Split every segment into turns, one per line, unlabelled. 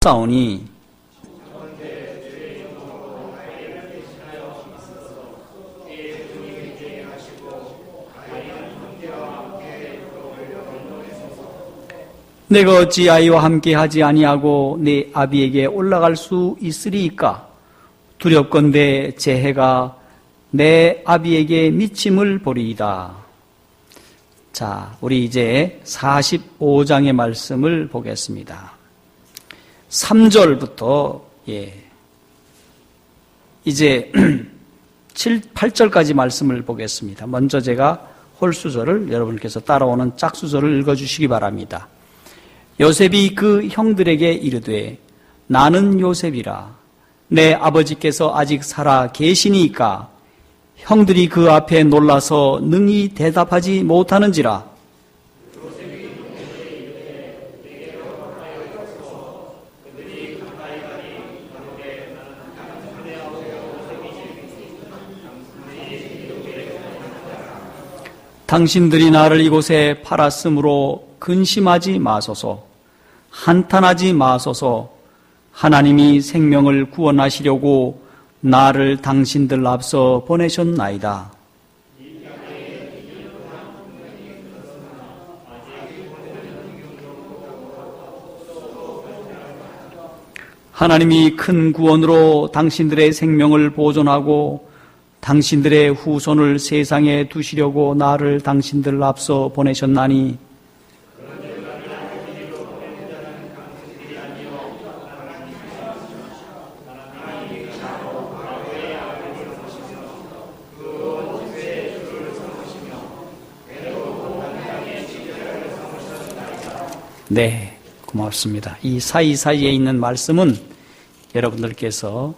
싸우니 내가 어찌 아이와 함께 하지 아니하고 내 아비에게 올라갈 수 있으리이까? 두렵건대 제 해가 내 아비에게 미침을 보리이다. 자, 우리 이제 45장의 말씀을 보겠습니다. 3절부터 이제 8절까지 말씀을 보겠습니다. 먼저 제가 홀수절을 여러분께서 따라오는 짝수절을 읽어주시기 바랍니다. 요셉이 그 형들에게 이르되 나는 요셉이라 내 아버지께서 아직 살아 계시니까 형들이 그 앞에 놀라서 능히 대답하지 못하는지라. 당신들이 나를 이곳에 팔았으므로 근심하지 마소서, 한탄하지 마소서. 하나님이 생명을 구원하시려고 나를 당신들 앞서 보내셨나이다. 하나님이 큰 구원으로 당신들의 생명을 보존하고 당신들의 후손을 세상에 두시려고 나를 당신들 앞서 보내셨나니 네, 고맙습니다. 이 사이사이에 있는 말씀은 여러분들께서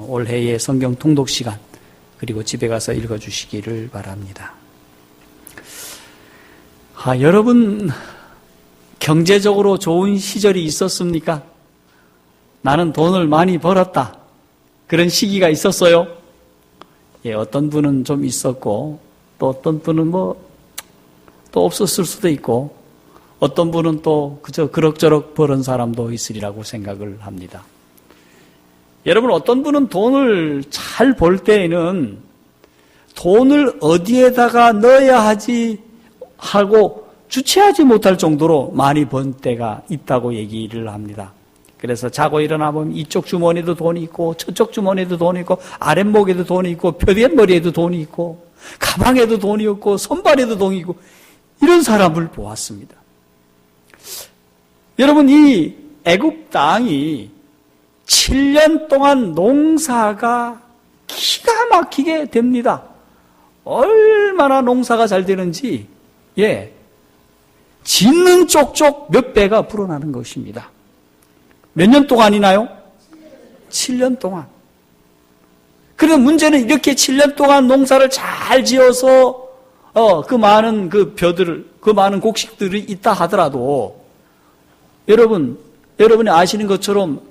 올해의 성경 통독 시간 그리고 집에 가서 읽어주시기를 바랍니다. 여러분 경제적으로 좋은 시절이 있었습니까? 나는 돈을 많이 벌었다. 그런 시기가 있었어요. 어떤 분은 좀 있었고 또 어떤 분은 또 없었을 수도 있고 어떤 분은 또 그저 그럭저럭 버는 사람도 있으리라고 생각을 합니다. 여러분 어떤 분은 돈을 잘 벌 때에는 돈을 어디에다가 넣어야 하지 하고 주체하지 못할 정도로 많이 번 때가 있다고 얘기를 합니다. 그래서 자고 일어나 보면 이쪽 주머니에도 돈이 있고 저쪽 주머니에도 돈이 있고 아랫목에도 돈이 있고 벼갯머리에도 돈이 있고 가방에도 돈이 있고 손발에도 돈이 있고 이런 사람을 보았습니다. 여러분 이 애굽 땅이 7년 동안 농사가 기가 막히게 됩니다. 얼마나 농사가 잘 되는지 짓는 쪽쪽 몇 배가 불어나는 것입니다. 몇 년 동안이나요? 7년 동안. 그런데 문제는 이렇게 7년 동안 농사를 잘 지어서 그 많은 그 벼들, 그 많은 곡식들이 있다 하더라도 여러분이 아시는 것처럼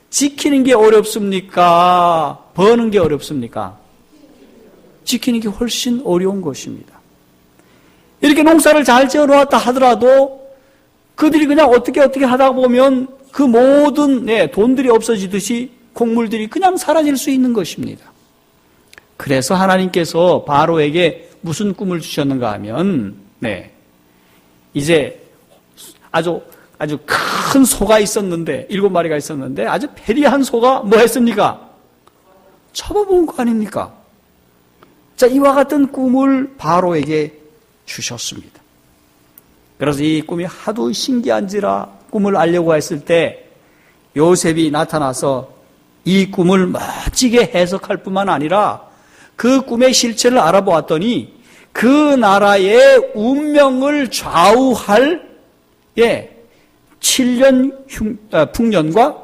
지키는 게 어렵습니까? 버는 게 어렵습니까? 지키는 게 훨씬 어려운 것입니다. 이렇게 농사를 잘 지어 놓았다 하더라도 그들이 그냥 어떻게 하다 보면 그 모든 돈들이 없어지듯이 곡물들이 그냥 사라질 수 있는 것입니다. 그래서 하나님께서 바로에게 무슨 꿈을 주셨는가 하면 이제 아주 큰 소가 있었는데 7마리가 있었는데 아주 패리한 소가 뭐 했습니까? 잡아먹은 거 아닙니까? 자, 이와 같은 꿈을 바로에게 주셨습니다. 그래서 이 꿈이 하도 신기한지라 꿈을 알려고 했을 때 요셉이 나타나서 이 꿈을 멋지게 해석할 뿐만 아니라 그 꿈의 실체를 알아보았더니 그 나라의 운명을 좌우할 7년 풍년과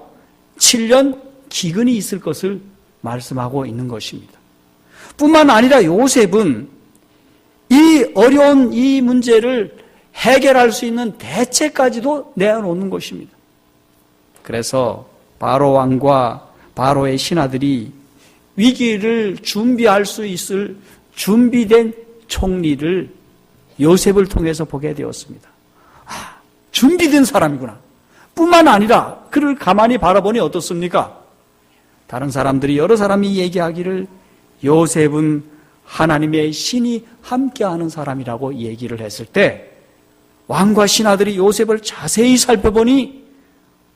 7년 기근이 있을 것을 말씀하고 있는 것입니다. 뿐만 아니라 요셉은 이 어려운 이 문제를 해결할 수 있는 대책까지도 내어놓는 것입니다. 그래서 바로 왕과 바로의 신하들이 위기를 준비할 수 있을 준비된 총리를 요셉을 통해서 보게 되었습니다. 준비된 사람이구나. 뿐만 아니라 그를 가만히 바라보니 어떻습니까? 다른 사람들이, 여러 사람이 얘기하기를 요셉은 하나님의 신이 함께하는 사람이라고 얘기를 했을 때, 왕과 신하들이 요셉을 자세히 살펴보니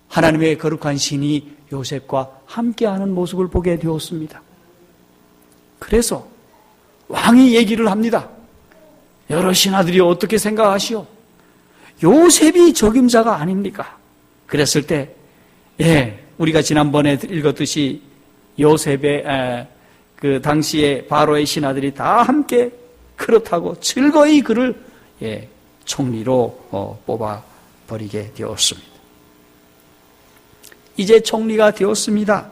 하나님의 거룩한 신이 요셉과 함께하는 모습을 보게 되었습니다. 그래서 왕이 얘기를 합니다. 여러 신하들이 어떻게 생각하시오? 요셉이 적임자가 아닙니까? 그랬을 때, 우리가 지난번에 읽었듯이 요셉의 그 당시에 바로의 신하들이 다 함께 그렇다고 즐거이 그를 총리로 뽑아버리게 되었습니다. 이제 총리가 되었습니다.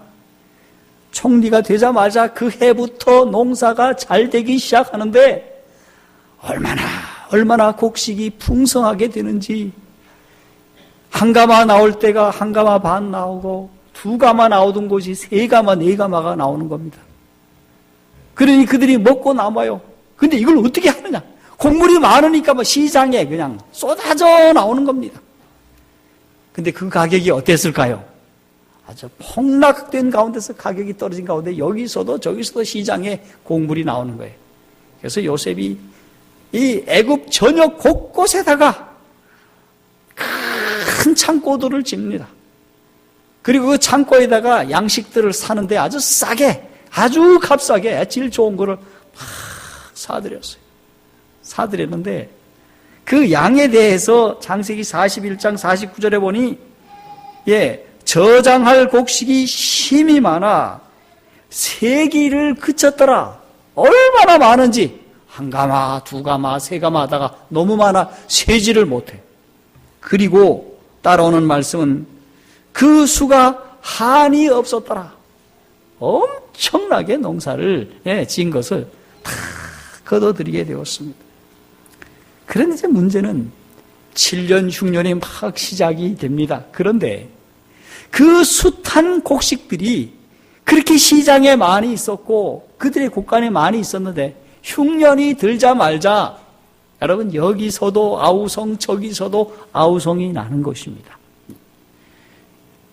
총리가 되자마자 그 해부터 농사가 잘 되기 시작하는데 얼마나 곡식이 풍성하게 되는지, 한 가마 나올 때가 한 가마 반 나오고, 두 가마 나오던 곳이 세 가마, 네 가마가 나오는 겁니다. 그러니 그들이 먹고 남아요. 근데 이걸 어떻게 하느냐? 곡물이 많으니까 시장에 그냥 쏟아져 나오는 겁니다. 근데 그 가격이 어땠을까요? 아주 폭락된 가운데서 가격이 떨어진 가운데 여기서도 저기서도 시장에 곡물이 나오는 거예요. 그래서 요셉이 이 애굽 전역 곳곳에다가 큰 창고들을 짓습니다. 그리고 그 창고에다가 양식들을 사는데 아주 싸게, 아주 값싸게 질 좋은 거를 막 사들였어요. 사들였는데 그 양에 대해서 창세기 41장 49절에 보니 저장할 곡식이 심이 많아 세기를 그쳤더라. 얼마나 많은지, 한 가마, 두 가마, 세 가마 하다가 너무 많아 세지를 못해. 그리고 따라오는 말씀은 그 수가 한이 없었더라. 엄청나게 농사를 지은 것을 다 거둬들이게 되었습니다. 그런데 이제 문제는 7년 흉년이 막 시작이 됩니다. 그런데 그 숱한 곡식들이 그렇게 시장에 많이 있었고 그들의 곳간에 많이 있었는데 흉년이 들자 말자 여러분 여기서도 아우성 저기서도 아우성이 나는 것입니다.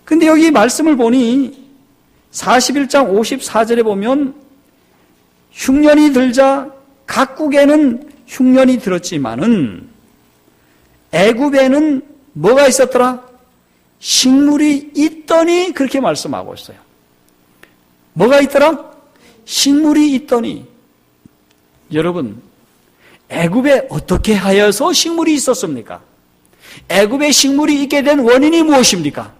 근데 여기 말씀을 보니 41장 54절에 보면 흉년이 들자 각국에는 흉년이 들었지만은 애굽에는 뭐가 있었더라? 식물이 있더니 그렇게 말씀하고 있어요. 뭐가 있더라? 식물이 있더니. 여러분, 애굽에 어떻게 하여서 식물이 있었습니까? 애굽에 식물이 있게 된 원인이 무엇입니까?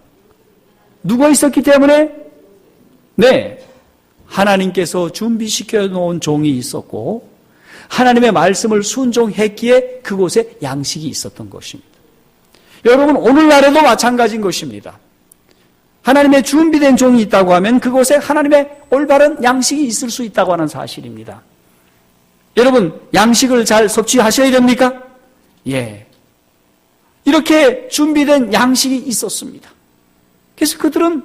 누가 있었기 때문에? 네, 하나님께서 준비시켜 놓은 종이 있었고 하나님의 말씀을 순종했기에 그곳에 양식이 있었던 것입니다. 여러분, 오늘날에도 마찬가지인 것입니다. 하나님의 준비된 종이 있다고 하면 그곳에 하나님의 올바른 양식이 있을 수 있다고 하는 사실입니다. 여러분, 양식을 잘 섭취하셔야 됩니까? 예. 이렇게 준비된 양식이 있었습니다. 그래서 그들은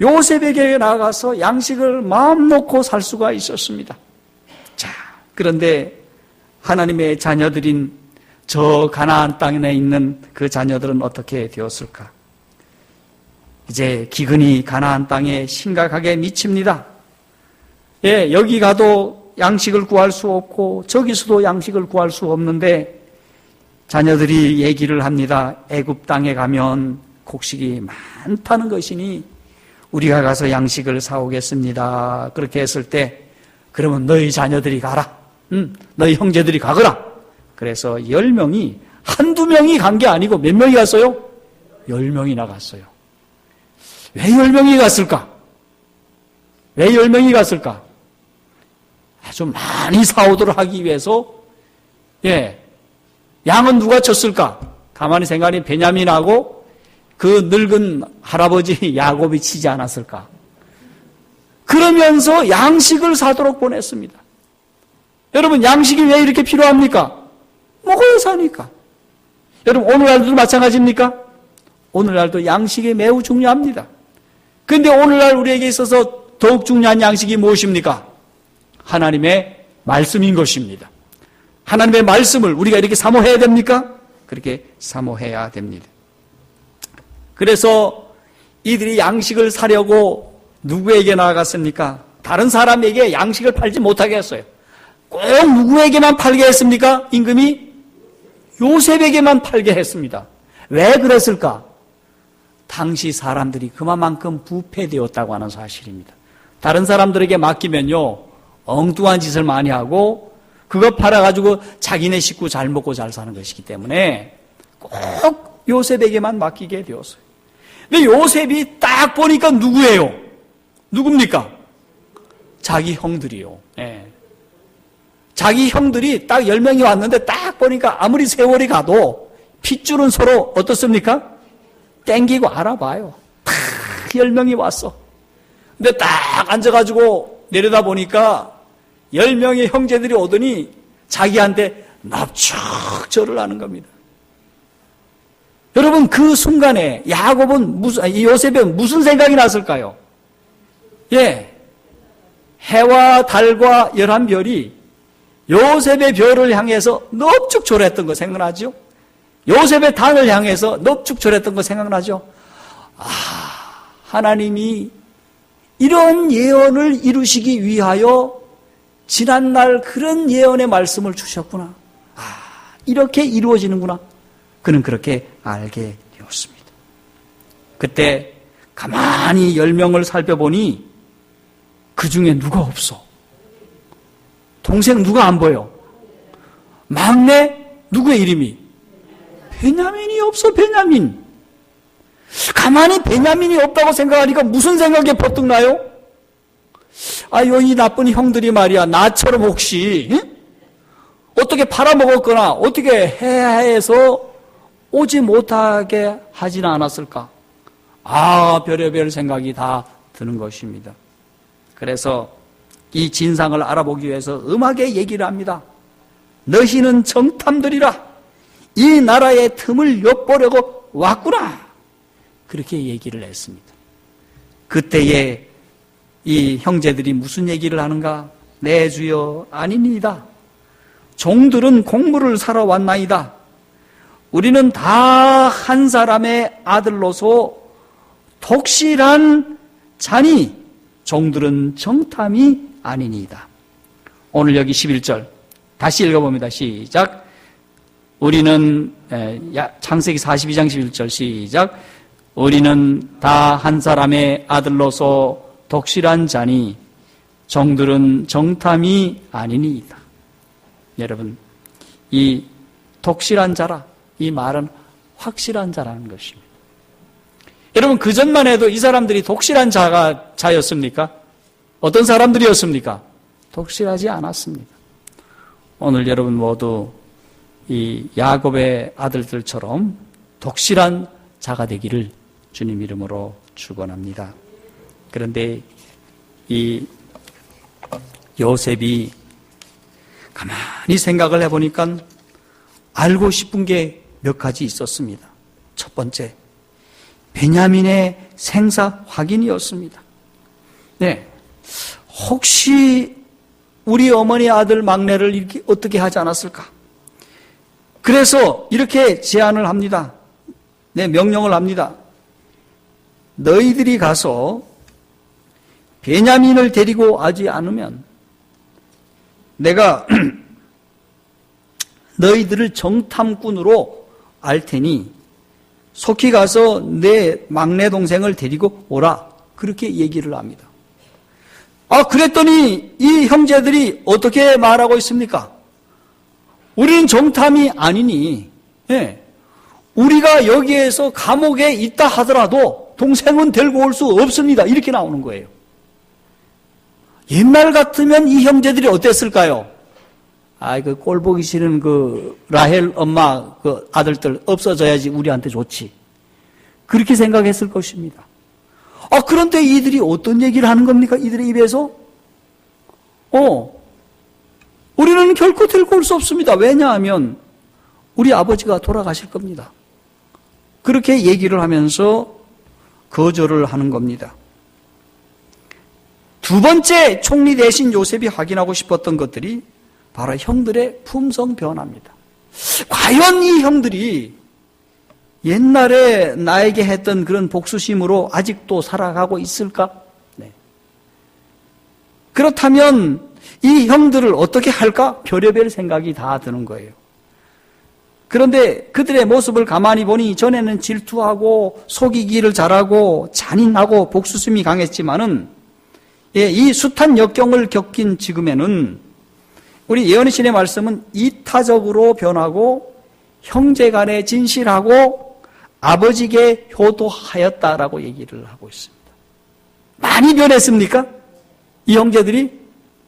요셉에게 나가서 양식을 마음 놓고 살 수가 있었습니다. 자, 그런데 하나님의 자녀들인 저 가나안 땅에 있는 그 자녀들은 어떻게 되었을까? 이제 기근이 가나안 땅에 심각하게 미칩니다. 예, 여기 가도 양식을 구할 수 없고 저기서도 양식을 구할 수 없는데 자녀들이 얘기를 합니다. 애굽 땅에 가면 곡식이 많다는 것이니 우리가 가서 양식을 사오겠습니다. 그렇게 했을 때 그러면 너희 자녀들이 가라. 너희 형제들이 가거라. 그래서 10명이 한두 명이 간 게 아니고 몇 명이 갔어요? 10명이나 갔어요. 왜 10명이 갔을까? 왜 10명이 갔을까? 아주 많이 사오도록 하기 위해서 양은 누가 쳤을까? 가만히 생각하니 베냐민하고 그 늙은 할아버지 야곱이 치지 않았을까? 그러면서 양식을 사도록 보냈습니다. 여러분, 양식이 왜 이렇게 필요합니까? 먹어야 사니까. 여러분, 오늘날도 마찬가지입니까? 오늘날도 양식이 매우 중요합니다. 그런데 오늘날 우리에게 있어서 더욱 중요한 양식이 무엇입니까? 하나님의 말씀인 것입니다. 하나님의 말씀을 우리가 이렇게 사모해야 됩니까? 그렇게 사모해야 됩니다. 그래서 이들이 양식을 사려고 누구에게 나아갔습니까? 다른 사람에게 양식을 팔지 못하게 했어요. 꼭 누구에게만 팔게 했습니까? 임금이 요셉에게만 팔게 했습니다. 왜 그랬을까? 당시 사람들이 그만큼 부패되었다고 하는 사실입니다. 다른 사람들에게 맡기면요, 엉뚱한 짓을 많이 하고 그거 팔아가지고 자기네 식구 잘 먹고 잘 사는 것이기 때문에 꼭 요셉에게만 맡기게 되었어요. 근데 요셉이 딱 보니까 누구예요? 누굽니까? 자기 형들이요. 예. 자기 형들이 딱 10명이 왔는데 딱 보니까 아무리 세월이 가도 핏줄은 서로 어떻습니까? 땡기고 알아봐요. 딱 10명이 왔어. 근데 딱 앉아가지고 내려다 보니까 10명의 형제들이 오더니 자기한테 납축절을 하는 겁니다. 여러분, 그 순간에 요셉은 무슨 생각이 났을까요? 예. 해와 달과 11별이 요셉의 별을 향해서 넙죽졸했던 거 생각나죠? 요셉의 단을 향해서 넙죽졸했던 거 생각나죠? 하나님이 이런 예언을 이루시기 위하여 지난날 그런 예언의 말씀을 주셨구나. 이렇게 이루어지는구나. 그는 그렇게 알게 되었습니다. 그때 가만히 10명을 살펴보니 그 중에 누가 없어. 동생 누가 안 보여? 막내 누구의 이름이? 베냐민이 없어. 베냐민. 가만히 베냐민이 없다고 생각하니까 무슨 생각이 버뜩 나요? 이 나쁜 형들이 말이야, 나처럼 혹시 어떻게 팔아먹었거나 어떻게 해야 해서 오지 못하게 하지는 않았을까? 별의별 생각이 다 드는 것입니다. 그래서 이 진상을 알아보기 위해서 음하게 얘기를 합니다. 너희는 정탐들이라 이 나라의 틈을 엿보려고 왔구나. 그렇게 얘기를 했습니다. 그때에 이 형제들이 무슨 얘기를 하는가? 내 주여, 아니니이다. 종들은 곡물을 사러 왔나이다. 우리는 다 한 사람의 아들로서 독실한 자니 종들은 정탐이 아니니이다. 오늘 여기 11절 다시 읽어봅니다. 시작. 우리는 창세기 42장 11절 시작. 우리는 다 한 사람의 아들로서 독실한 자니 종들은 정탐이 아니니이다. 여러분, 이 독실한 자라, 이 말은 확실한 자라는 것입니다. 여러분, 그전만 해도 이 사람들이 독실한 자였습니까? 어떤 사람들이었습니까? 독실하지 않았습니다. 오늘 여러분 모두 이 야곱의 아들들처럼 독실한 자가 되기를 주님 이름으로 축원합니다. 그런데 이 요셉이 가만히 생각을 해보니까 알고 싶은 게 몇 가지 있었습니다. 첫 번째, 베냐민의 생사 확인이었습니다. 네, 혹시 우리 어머니 아들 막내를 이렇게 어떻게 하지 않았을까? 그래서 이렇게 제안을 합니다. 네, 명령을 합니다. 너희들이 가서 베냐민을 데리고 오지 않으면 내가 너희들을 정탐꾼으로 알 테니 속히 가서 내 막내 동생을 데리고 오라. 그렇게 얘기를 합니다. 그랬더니 이 형제들이 어떻게 말하고 있습니까? 우리는 정탐이 아니니, 우리가 여기에서 감옥에 있다 하더라도 동생은 데리고 올 수 없습니다. 이렇게 나오는 거예요. 옛날 같으면 이 형제들이 어땠을까요? 그 꼴 보기 싫은 그 라헬 엄마 그 아들들 없어져야지 우리한테 좋지. 그렇게 생각했을 것입니다. 그런데 이들이 어떤 얘기를 하는 겁니까? 이들의 입에서? 우리는 결코 데리고 올 수 없습니다. 왜냐하면 우리 아버지가 돌아가실 겁니다. 그렇게 얘기를 하면서 거절을 하는 겁니다. 두 번째, 총리 대신 요셉이 확인하고 싶었던 것들이 바로 형들의 품성 변화입니다. 과연 이 형들이 옛날에 나에게 했던 그런 복수심으로 아직도 살아가고 있을까? 네. 그렇다면 이 형들을 어떻게 할까? 별의별 생각이 다 드는 거예요. 그런데 그들의 모습을 가만히 보니 전에는 질투하고 속이기를 잘하고 잔인하고 복수심이 강했지만은 이 숱한 역경을 겪인 지금에는 우리 예언의 신의 말씀은 이타적으로 변하고 형제간에 진실하고 아버지께 효도하였다라고 얘기를 하고 있습니다. 많이 변했습니까? 이 형제들이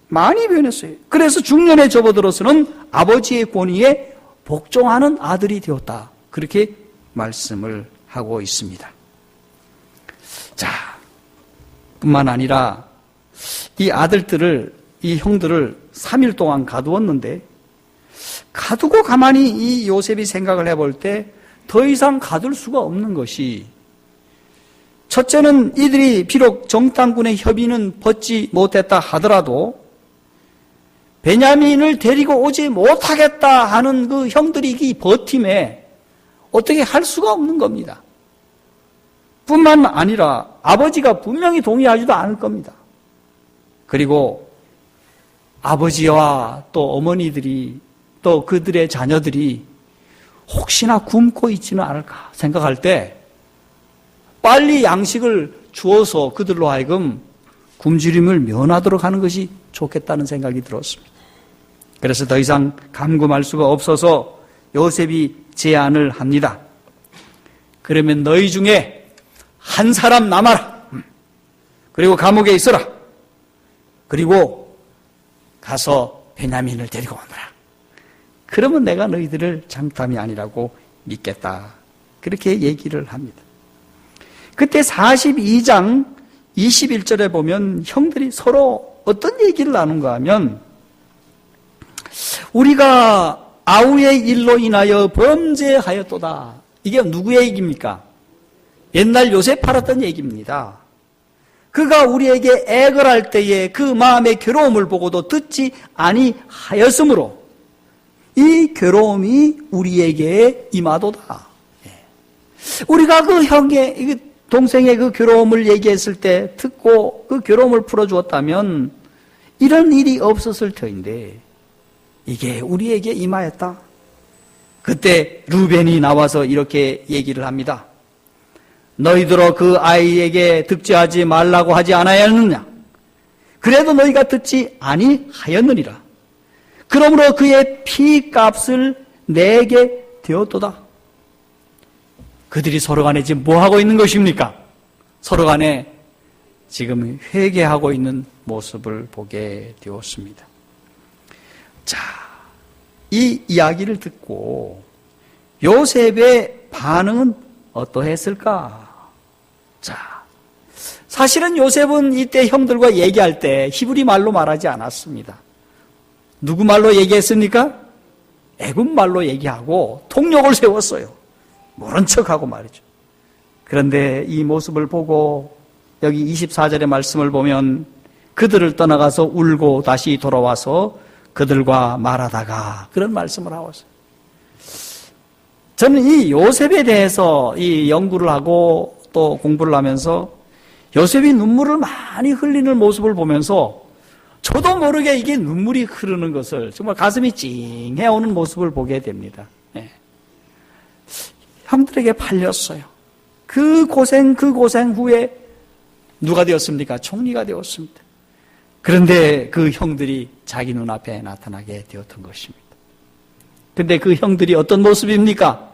많이 변했어요. 그래서 중년에 접어들어서는 아버지의 권위에 복종하는 아들이 되었다. 그렇게 말씀을 하고 있습니다. 자, 뿐만 아니라 이 아들들을, 이 형들을 3일 동안 가두었는데, 가두고 가만히 이 요셉이 생각을 해볼 때 더 이상 가둘 수가 없는 것이, 첫째는 이들이 비록 정탐군의 협의는 받지 못했다 하더라도 베냐민을 데리고 오지 못하겠다 하는 그 형들이 이 버팀에 어떻게 할 수가 없는 겁니다. 뿐만 아니라 아버지가 분명히 동의하지도 않을 겁니다. 그리고 아버지와 또 어머니들이 또 그들의 자녀들이 혹시나 굶고 있지는 않을까 생각할 때 빨리 양식을 주어서 그들로 하여금 굶주림을 면하도록 하는 것이 좋겠다는 생각이 들었습니다. 그래서 더 이상 감금할 수가 없어서 요셉이 제안을 합니다. 그러면 너희 중에 한 사람 남아라. 그리고 감옥에 있어라. 그리고 가서 베냐민을 데리고 오너라. 그러면 내가 너희들을 장탐이 아니라고 믿겠다. 그렇게 얘기를 합니다. 그때 42장 21절에 보면 형들이 서로 어떤 얘기를 나눈가 하면, 우리가 아우의 일로 인하여 범죄하였도다. 이게 누구의 얘기입니까? 옛날 요셉 팔았던 얘기입니다. 그가 우리에게 액을 할 때에 그 마음의 괴로움을 보고도 듣지 아니하였으므로 이 괴로움이 우리에게 임하도다. 우리가 그 형의, 동생의 그 괴로움을 얘기했을 때 듣고 그 괴로움을 풀어주었다면 이런 일이 없었을 터인데 이게 우리에게 임하였다. 그때 루벤이 나와서 이렇게 얘기를 합니다. 너희들어 그 아이에게 득죄하지 말라고 하지 않았느냐? 그래도 너희가 듣지 아니하였느니라. 그러므로 그의 피값을 내게 되었도다. 그들이 서로 간에 지금 뭐 하고 있는 것입니까? 서로 간에 지금 회개하고 있는 모습을 보게 되었습니다. 자, 이 이야기를 듣고 요셉의 반응은 어떠했을까? 자, 사실은 요셉은 이때 형들과 얘기할 때 히브리 말로 말하지 않았습니다. 누구 말로 얘기했습니까? 애굽 말로 얘기하고 통역을 세웠어요. 모른 척하고 말이죠. 그런데 이 모습을 보고 여기 24절의 말씀을 보면 그들을 떠나가서 울고 다시 돌아와서 그들과 말하다가 그런 말씀을 하고 있어요. 저는 이 요셉에 대해서 이 연구를 하고 또 공부를 하면서 요셉이 눈물을 많이 흘리는 모습을 보면서 저도 모르게 이게 눈물이 흐르는 것을 정말 가슴이 찡해오는 모습을 보게 됩니다. 네. 형들에게 팔렸어요. 그 고생 후에 누가 되었습니까? 총리가 되었습니다. 그런데 그 형들이 자기 눈앞에 나타나게 되었던 것입니다. 근데 그 형들이 어떤 모습입니까?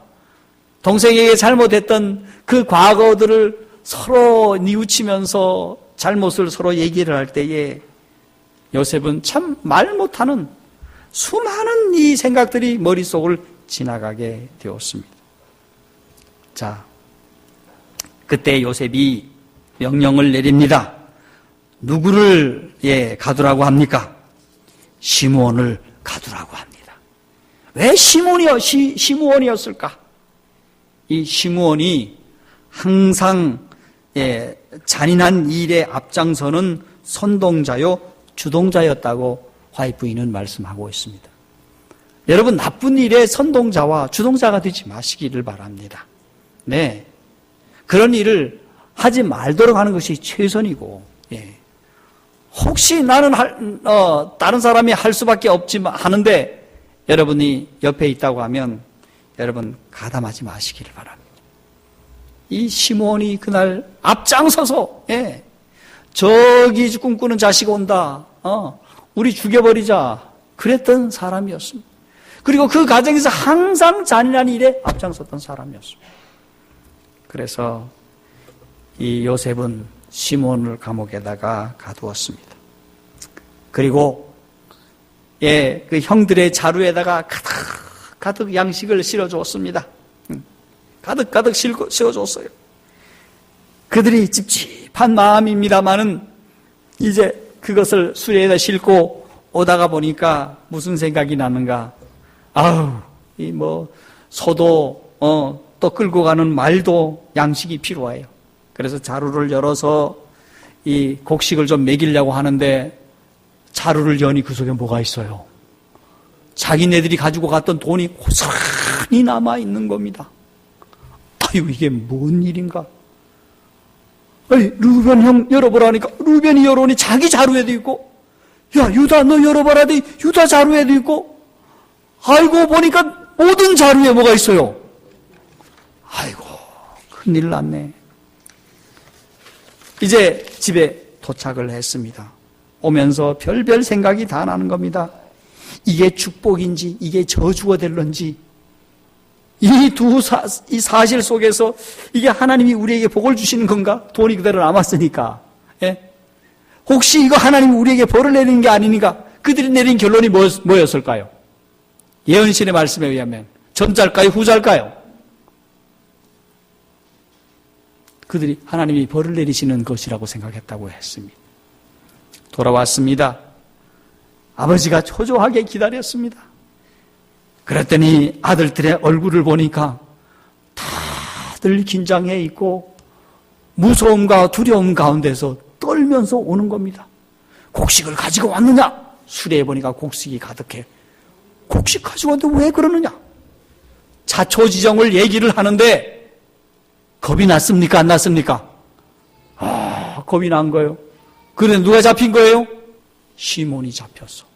동생에게 잘못했던 그 과거들을 서로 뉘우치면서 잘못을 서로 얘기를 할 때에 요셉은 참 말 못하는 수많은 이 생각들이 머릿속을 지나가게 되었습니다. 자, 그때 요셉이 명령을 내립니다. 누구를 가두라고 합니까? 시므온을 가두라고 합니다. 왜 시므온이었을까? 이 시므온이 항상 잔인한 일에 앞장서는 선동자요 주동자였다고 화이프인은 말씀하고 있습니다. 여러분, 나쁜 일에 선동자와 주동자가 되지 마시기를 바랍니다. 네. 그런 일을 하지 말도록 하는 것이 최선이고, 예. 혹시 나는 다른 사람이 할 수밖에 없지만 하는데 여러분이 옆에 있다고 하면 여러분 가담하지 마시기를 바랍니다. 이 시몬이 그날 앞장서서, 예. 저기 꿈꾸는 자식 온다. 우리 죽여버리자. 그랬던 사람이었습니다. 그리고 그 가정에서 항상 잔인한 일에 앞장섰던 사람이었습니다. 그래서 이 요셉은 시몬을 감옥에다가 가두었습니다. 그리고 예, 그 형들의 자루에다가 가득 양식을 실어주었습니다. 가득 실어줬어요. 그들이 찝찝한 마음입니다만은 이제 그것을 수레에다 싣고 오다가 보니까 무슨 생각이 나는가? 이 소도 또 끌고 가는 말도 양식이 필요해요. 그래서 자루를 열어서 이 곡식을 좀 먹이려고 하는데 자루를 여니 그 속에 뭐가 있어요? 자기네들이 가지고 갔던 돈이 고스란히 남아있는 겁니다. 이게 뭔 일인가? 루벤 형 열어보라니까 루벤이 열어오니 자기 자루에도 있고, 야 유다 너 열어봐라니 유다 자루에도 있고, 아이고 보니까 모든 자루에 뭐가 있어요? 아이고 큰일 났네. 이제 집에 도착을 했습니다. 오면서 별별 생각이 다 나는 겁니다. 이게 축복인지 이게 저주가 될런지, 이 사실 속에서 이게 하나님이 우리에게 복을 주시는 건가? 돈이 그대로 남았으니까. 예? 혹시 이거 하나님이 우리에게 벌을 내리는 게 아니니까? 그들이 내린 결론이 뭐였을까요? 예언신의 말씀에 의하면 전자일까요? 후자일까요? 그들이 하나님이 벌을 내리시는 것이라고 생각했다고 했습니다. 돌아왔습니다. 아버지가 초조하게 기다렸습니다. 그랬더니 아들들의 얼굴을 보니까 다들 긴장해 있고 무서움과 두려움 가운데서 떨면서 오는 겁니다. 곡식을 가지고 왔느냐? 수레에 보니까 곡식이 가득해. 곡식 가지고 왔는데 왜 그러느냐? 자초지정을 얘기를 하는데 겁이 났습니까? 안 났습니까? 겁이 난 거예요. 그런데 누가 잡힌 거예요? 시몬이 잡혔어.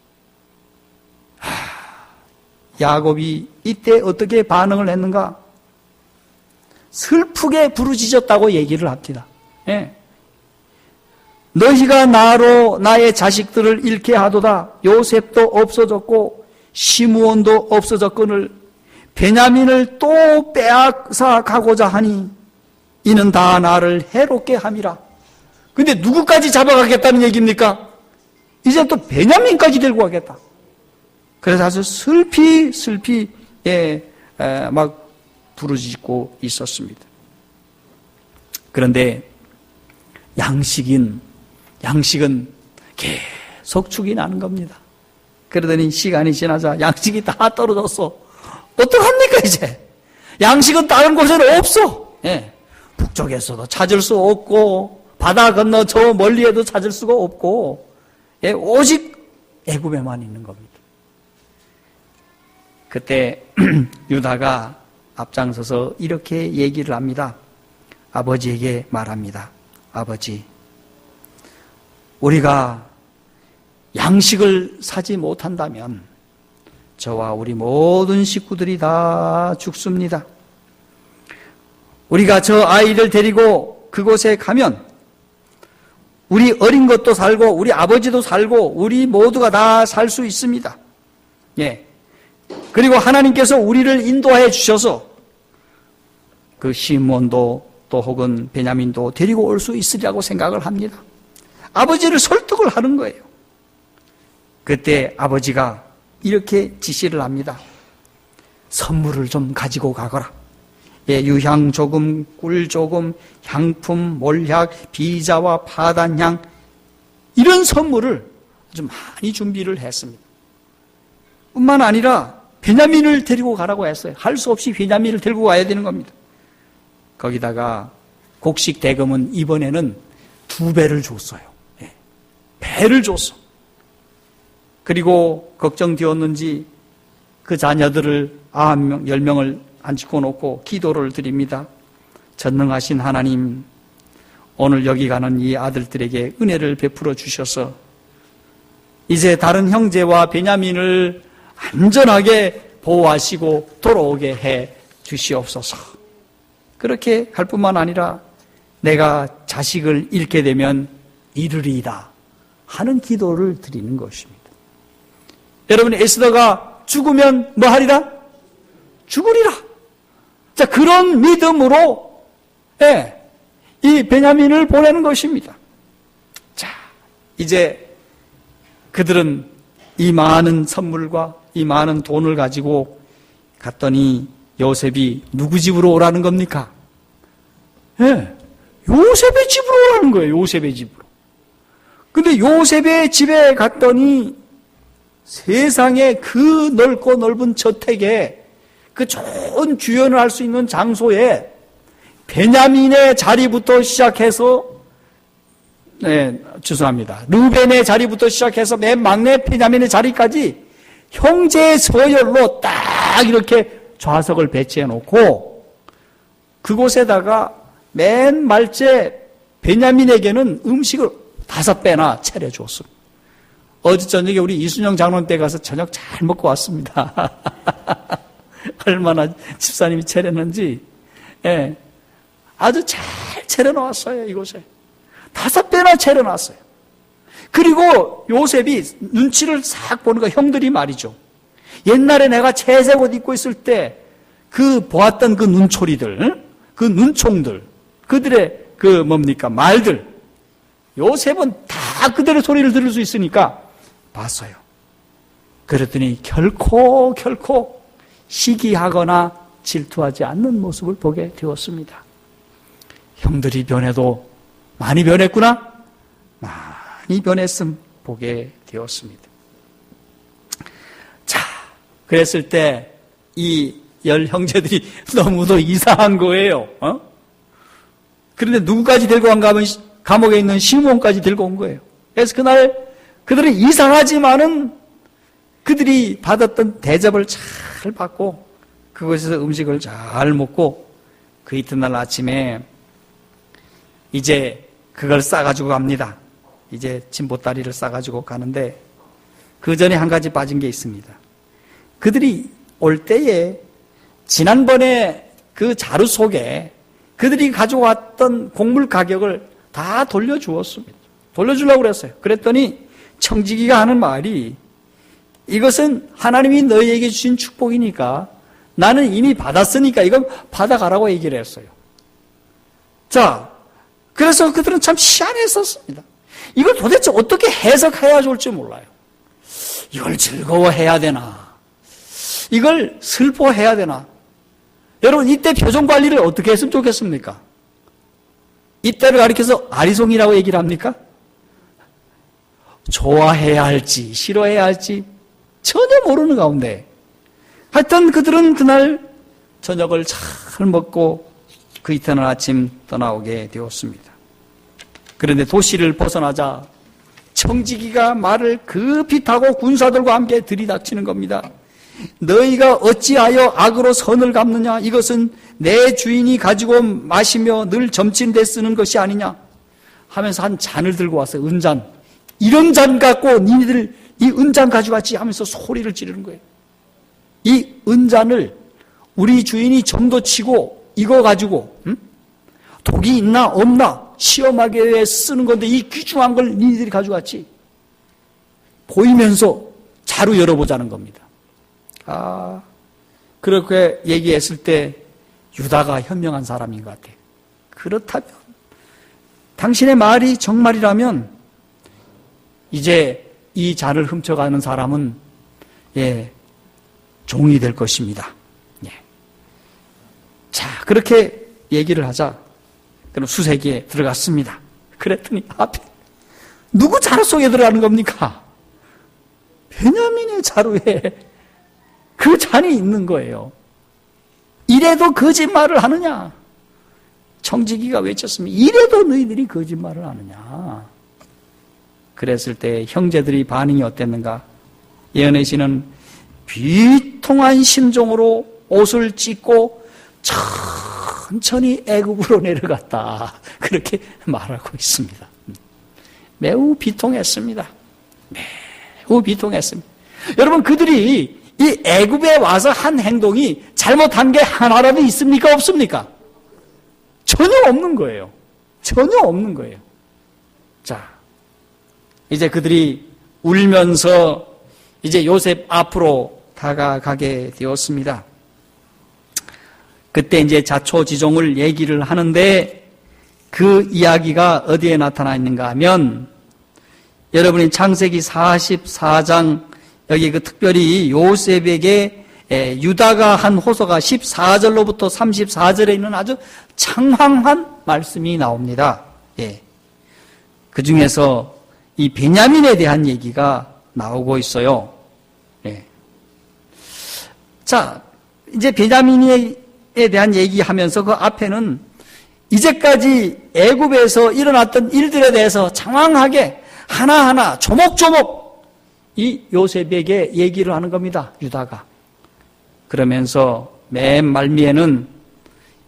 야곱이 이때 어떻게 반응을 했는가? 슬프게 부르짖었다고 얘기를 합니다. 예. 너희가 나로 나의 자식들을 잃게 하도다. 요셉도 없어졌고 시므온도 없어졌거늘 베냐민을 또 빼앗아 가고자 하니 이는 다 나를 해롭게 함이라. 근데 누구까지 잡아가겠다는 얘기입니까? 이제 또 베냐민까지 데리고 가겠다. 그래서 아주 슬피 막 부르짖고 있었습니다. 그런데 양식은 계속 축이 나는 겁니다. 그러더니 시간이 지나자 양식이 다 떨어졌어. 어떡합니까 이제? 양식은 다른 곳에는 없어. 예. 북쪽에서도 찾을 수 없고 바다 건너 저 멀리에도 찾을 수가 없고, 예, 오직 애굽에만 있는 겁니다. 그때 유다가 앞장서서 이렇게 얘기를 합니다. 아버지에게 말합니다. 아버지, 우리가 양식을 사지 못한다면 저와 우리 모든 식구들이 다 죽습니다. 우리가 저 아이를 데리고 그곳에 가면 우리 어린 것도 살고 우리 아버지도 살고 우리 모두가 다 살 수 있습니다. 예. 그리고 하나님께서 우리를 인도해 주셔서 그 시몬도 또 혹은 베냐민도 데리고 올 수 있으리라고 생각을 합니다. 아버지를 설득을 하는 거예요. 그때 아버지가 이렇게 지시를 합니다. 선물을 좀 가지고 가거라. 예, 유향 조금, 꿀 조금, 향품, 몰약, 비자와 파단향, 이런 선물을 아주 많이 준비를 했습니다. 뿐만 아니라 베냐민을 데리고 가라고 했어요. 할 수 없이 베냐민을 데리고 가야 되는 겁니다. 거기다가 곡식 대금은 이번에는 2배를 줬어요. 예, 배를 줬어. 그리고 걱정되었는지 그 자녀들을 9명, 10명을 앉히고 놓고 기도를 드립니다. 전능하신 하나님, 오늘 여기 가는 이 아들들에게 은혜를 베풀어 주셔서 이제 다른 형제와 베냐민을 안전하게 보호하시고 돌아오게 해 주시옵소서. 그렇게 할 뿐만 아니라 내가 자식을 잃게 되면 잃으리이다 하는 기도를 드리는 것입니다. 여러분, 에스더가 죽으면 뭐 하리라? 죽으리라. 자, 그런 믿음으로 이 베냐민을 보내는 것입니다. 자, 이제 그들은 이 많은 선물과 이 많은 돈을 가지고 갔더니 요셉이 누구 집으로 오라는 겁니까? 요셉의 집으로 오라는 거예요. 요셉의 집으로. 근데 요셉의 집에 갔더니 세상에 그 넓고 넓은 저택에 그 좋은 주연을 할 수 있는 장소에 베냐민의 자리부터 시작해서 죄송합니다. 르벤의 자리부터 시작해서 맨 막내 베냐민의 자리까지 형제의 서열로 딱 이렇게 좌석을 배치해 놓고 그곳에다가 맨 말째 베냐민에게는 음식을 5배나 차려주었습니다. 어제 저녁에 우리 이순영 장로님 댁 가서 저녁 잘 먹고 왔습니다. 얼마나 집사님이 차렸는지 아주 잘 차려놓았어요. 이곳에 5배나 차려놨어요. 그리고 요셉이 눈치를 싹 보는 거, 형들이 말이죠. 옛날에 내가 채색 옷 입고 있을 때 그 보았던 그 눈초리들, 그 눈총들, 그들의 그 말들, 요셉은 다 그들의 소리를 들을 수 있으니까 봤어요. 그랬더니 결코 시기하거나 질투하지 않는 모습을 보게 되었습니다. 형들이 변해도 많이 변했구나? 많이 변했음 보게 되었습니다. 자, 그랬을 때 이 10형제들이 너무도 이상한 거예요. 그런데 누구까지 데리고 간가 하면 감옥에 있는 시므온까지 데리고 온 거예요. 그래서 그날 그들은 이상하지만은 그들이 받았던 대접을 잘 받고 그곳에서 음식을 잘 먹고 그 이튿날 아침에 이제 그걸 싸가지고 갑니다. 이제 진보다리를 싸가지고 가는데 그 전에 한 가지 빠진 게 있습니다. 그들이 올 때에 지난번에 그 자루 속에 그들이 가져왔던 곡물 가격을 다 돌려주었습니다. 돌려주려고 그랬어요. 그랬더니 청지기가 하는 말이 이것은 하나님이 너희에게 주신 축복이니까 나는 이미 받았으니까 이건 받아가라고 얘기를 했어요. 자, 그래서 그들은 참 희한했었습니다. 이걸 도대체 어떻게 해석해야 좋을지 몰라요. 이걸 즐거워해야 되나? 이걸 슬퍼해야 되나? 여러분, 이때 표정 관리를 어떻게 했으면 좋겠습니까? 이때를 가리켜서 아리송이라고 얘기를 합니까? 좋아해야 할지 싫어해야 할지 전혀 모르는 가운데 하여튼 그들은 그날 저녁을 잘 먹고 그 이튿날 아침 떠나오게 되었습니다. 그런데 도시를 벗어나자 청지기가 말을 급히 타고 군사들과 함께 들이닥치는 겁니다. 너희가 어찌하여 악으로 선을 갚느냐? 이것은 내 주인이 가지고 마시며 늘 점친 데 쓰는 것이 아니냐? 하면서 한 잔을 들고 왔어요. 은잔. 이런 잔 갖고 니네들 이 은잔 가져왔지 하면서 소리를 지르는 거예요. 이 은잔을 우리 주인이 점도 치고 이거 가지고 독이 있나 없나 시험하기 위해 쓰는 건데 이 귀중한 걸 니네들이 가져왔지. 보이면서 자루 열어보자는 겁니다. 그렇게 얘기했을 때 유다가 현명한 사람인 것 같아요. 그렇다면 당신의 말이 정말이라면 이제 이 잔을 훔쳐가는 사람은 종이 될 것입니다. 자, 그렇게 얘기를 하자 그럼 수세기에 들어갔습니다. 그랬더니 앞에 누구 자루 속에 들어가는 겁니까? 베냐민의 자루에 그 잔이 있는 거예요. 이래도 거짓말을 하느냐? 청지기가 외쳤습니다. 이래도 너희들이 거짓말을 하느냐? 그랬을 때 형제들이 반응이 어땠는가? 예언의 씨는 비통한 심정으로 옷을 찢고 천천히 애굽으로 내려갔다. 그렇게 말하고 있습니다. 매우 비통했습니다. 매우 비통했습니다. 여러분, 그들이 이 애굽에 와서 한 행동이 잘못한 게 하나라도 있습니까? 없습니까? 전혀 없는 거예요. 전혀 없는 거예요. 자, 이제 그들이 울면서 이제 요셉 앞으로 다가가게 되었습니다. 그때 이제 자초지종을 얘기를 하는데 그 이야기가 어디에 나타나 있는가 하면 여러분이 창세기 44장 여기 그 특별히 요셉에게 유다가 한 호소가 14절로부터 34절에 있는 아주 장황한 말씀이 나옵니다. 예. 그 중에서 이 베냐민에 대한 얘기가 나오고 있어요. 예. 자, 이제 베냐민에 대한 얘기하면서 그 앞에는 이제까지 애굽에서 일어났던 일들에 대해서 장황하게 하나하나 조목조목 이 요셉에게 얘기를 하는 겁니다. 유다가. 그러면서 맨 말미에는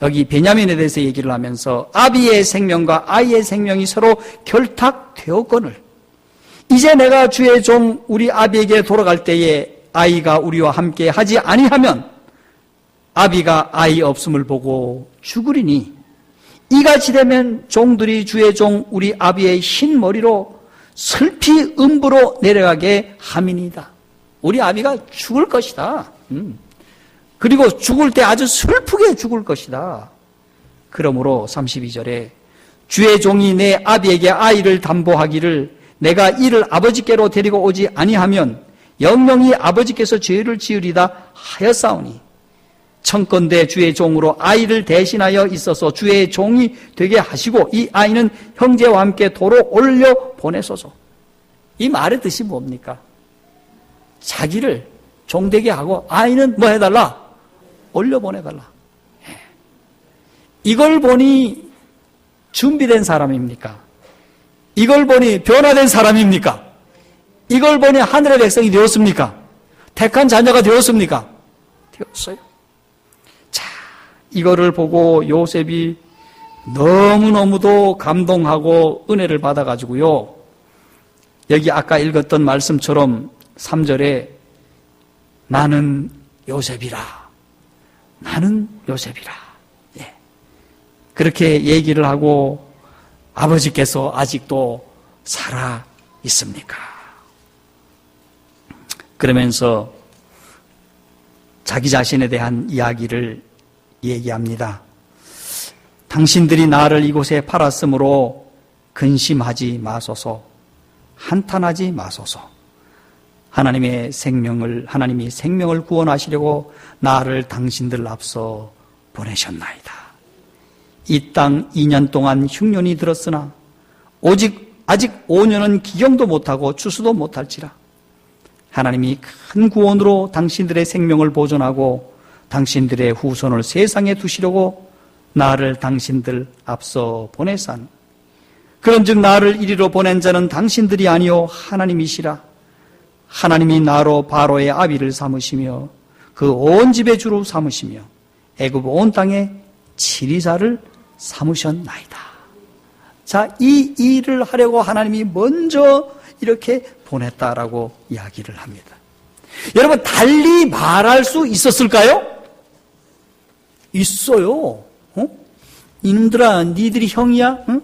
여기 베냐민에 대해서 얘기를 하면서 아비의 생명과 아이의 생명이 서로 결탁되었거늘 이제 내가 주의 종 우리 아비에게 돌아갈 때에 아이가 우리와 함께 하지 아니하면 아비가 아이 없음을 보고 죽으리니 이같이 되면 종들이 주의 종 우리 아비의 흰 머리로 슬피 음부로 내려가게 함이니이다. 우리 아비가 죽을 것이다. 그리고 죽을 때 아주 슬프게 죽을 것이다. 그러므로 32절에 주의 종이 내 아비에게 아이를 담보하기를 내가 이를 아버지께로 데리고 오지 아니하면 영영이 아버지께서 죄를 지으리다 하였사오니 청컨대 주의 종으로 아이를 대신하여 있어서 주의 종이 되게 하시고 이 아이는 형제와 함께 도로 올려 보내소서. 이 말의 뜻이 뭡니까? 자기를 종되게 하고 아이는 뭐 해달라? 올려 보내달라. 이걸 보니 준비된 사람입니까? 이걸 보니 변화된 사람입니까? 이걸 보니 하늘의 백성이 되었습니까? 택한 자녀가 되었습니까? 되었어요. 이거를 보고 요셉이 너무너무도 감동하고 은혜를 받아가지고요. 여기 아까 읽었던 말씀처럼 3절에 나는 요셉이라. 나는 요셉이라. 예. 그렇게 얘기를 하고 아버지께서 아직도 살아 있습니까? 그러면서 자기 자신에 대한 이야기를 얘기합니다. 당신들이 나를 이곳에 팔았으므로 근심하지 마소서, 한탄하지 마소서. 하나님이 생명을 구원하시려고 나를 당신들 앞서 보내셨나이다. 이 땅 2년 동안 흉년이 들었으나 아직 5년은 기경도 못하고 추수도 못할지라. 하나님이 큰 구원으로 당신들의 생명을 보존하고 당신들의 후손을 세상에 두시려고 나를 당신들 앞서 보내산. 그런즉 나를 이리로 보낸 자는 당신들이 아니요 하나님이시라. 하나님이 나로 바로의 아비를 삼으시며 그 온 집의 주로 삼으시며 애굽 온 땅에 지리자를 삼으셨나이다. 자, 이 일을 하려고 하나님이 먼저 이렇게 보냈다라고 이야기를 합니다. 여러분, 달리 말할 수 있었을까요? 있어요. 이놈들아, 니들이 형이야? 응?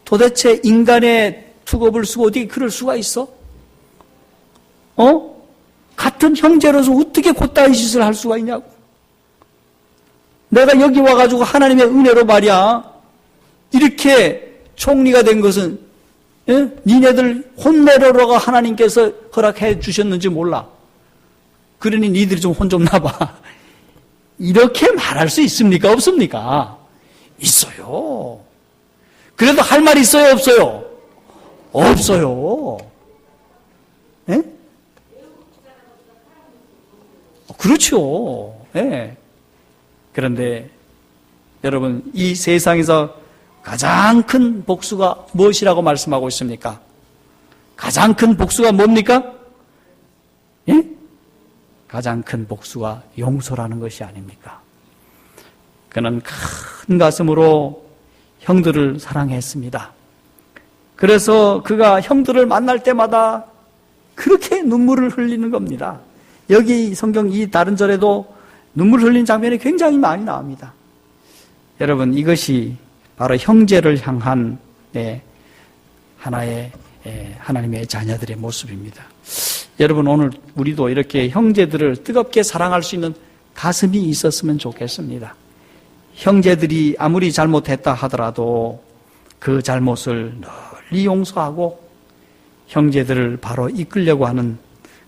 도대체 인간의 투겁을 쓰고 어떻게 그럴 수가 있어? 같은 형제로서 어떻게 곧다이 짓을 할 수가 있냐고. 내가 여기 와가지고 하나님의 은혜로 말이야, 이렇게 총리가 된 것은, 니네들 혼내려고 하나님께서 허락해 주셨는지 몰라. 그러니 니들이 좀 혼 좀 나봐. 이렇게 말할 수 있습니까? 없습니까? 있어요. 그래도 할 말이 있어요? 없어요? 없어요. 예? 그렇죠. 예. 그런데 여러분, 이 세상에서 가장 큰 복수가 무엇이라고 말씀하고 있습니까? 가장 큰 복수가 뭡니까? 예? 가장 큰 복수가 용서라는 것이 아닙니까? 그는 큰 가슴으로 형들을 사랑했습니다. 그래서 그가 형들을 만날 때마다 그렇게 눈물을 흘리는 겁니다. 여기 성경 이 다른 절에도 눈물 흘린 장면이 굉장히 많이 나옵니다. 여러분, 이것이 바로 형제를 향한 하나의 하나님의 자녀들의 모습입니다. 여러분, 오늘 우리도 이렇게 형제들을 뜨겁게 사랑할 수 있는 가슴이 있었으면 좋겠습니다. 형제들이 아무리 잘못했다 하더라도 그 잘못을 널리 용서하고 형제들을 바로 이끌려고 하는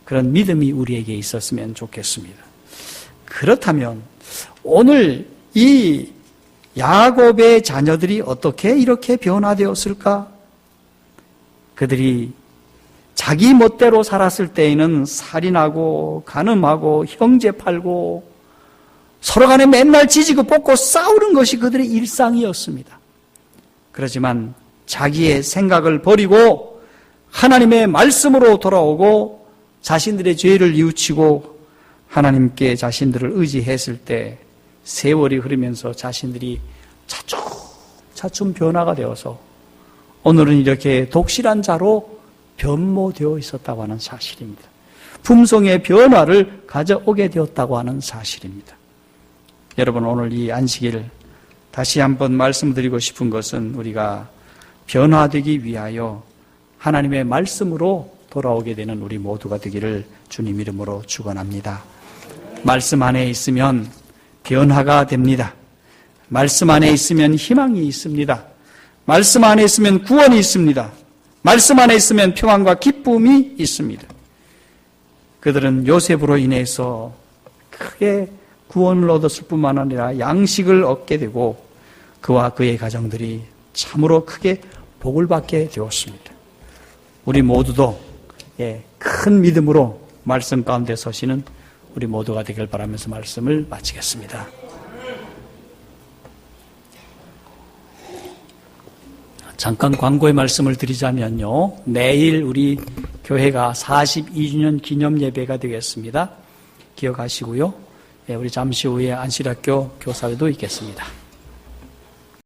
그런 믿음이 우리에게 있었으면 좋겠습니다. 그렇다면 오늘 이 야곱의 자녀들이 어떻게 이렇게 변화되었을까? 그들이 자기 멋대로 살았을 때에는 살인하고 간음하고 형제 팔고 서로 간에 맨날 지지고 볶고 싸우는 것이 그들의 일상이었습니다. 그렇지만 자기의 생각을 버리고 하나님의 말씀으로 돌아오고 자신들의 죄를 뉘우치고 하나님께 자신들을 의지했을 때 세월이 흐르면서 자신들이 차츰 변화가 되어서 오늘은 이렇게 독실한 자로 변모되어 있었다고 하는 사실입니다. 품성의 변화를 가져오게 되었다고 하는 사실입니다. 여러분, 오늘 이 안식일 다시 한번 말씀드리고 싶은 것은 우리가 변화되기 위하여 하나님의 말씀으로 돌아오게 되는 우리 모두가 되기를 주님 이름으로 축원합니다. 말씀 안에 있으면 변화가 됩니다. 말씀 안에 있으면 희망이 있습니다. 말씀 안에 있으면 구원이 있습니다. 말씀 안에 있으면 평안과 기쁨이 있습니다. 그들은 요셉으로 인해서 크게 구원을 얻었을 뿐만 아니라 양식을 얻게 되고 그와 그의 가정들이 참으로 크게 복을 받게 되었습니다. 우리 모두도 큰 믿음으로 말씀 가운데 서시는 우리 모두가 되길 바라면서 말씀을 마치겠습니다. 잠깐 광고의 말씀을 드리자면요, 내일 우리 교회가 42주년 기념 예배가 되겠습니다. 기억하시고요. 우리 잠시 후에 안실학교 교사회도 있겠습니다.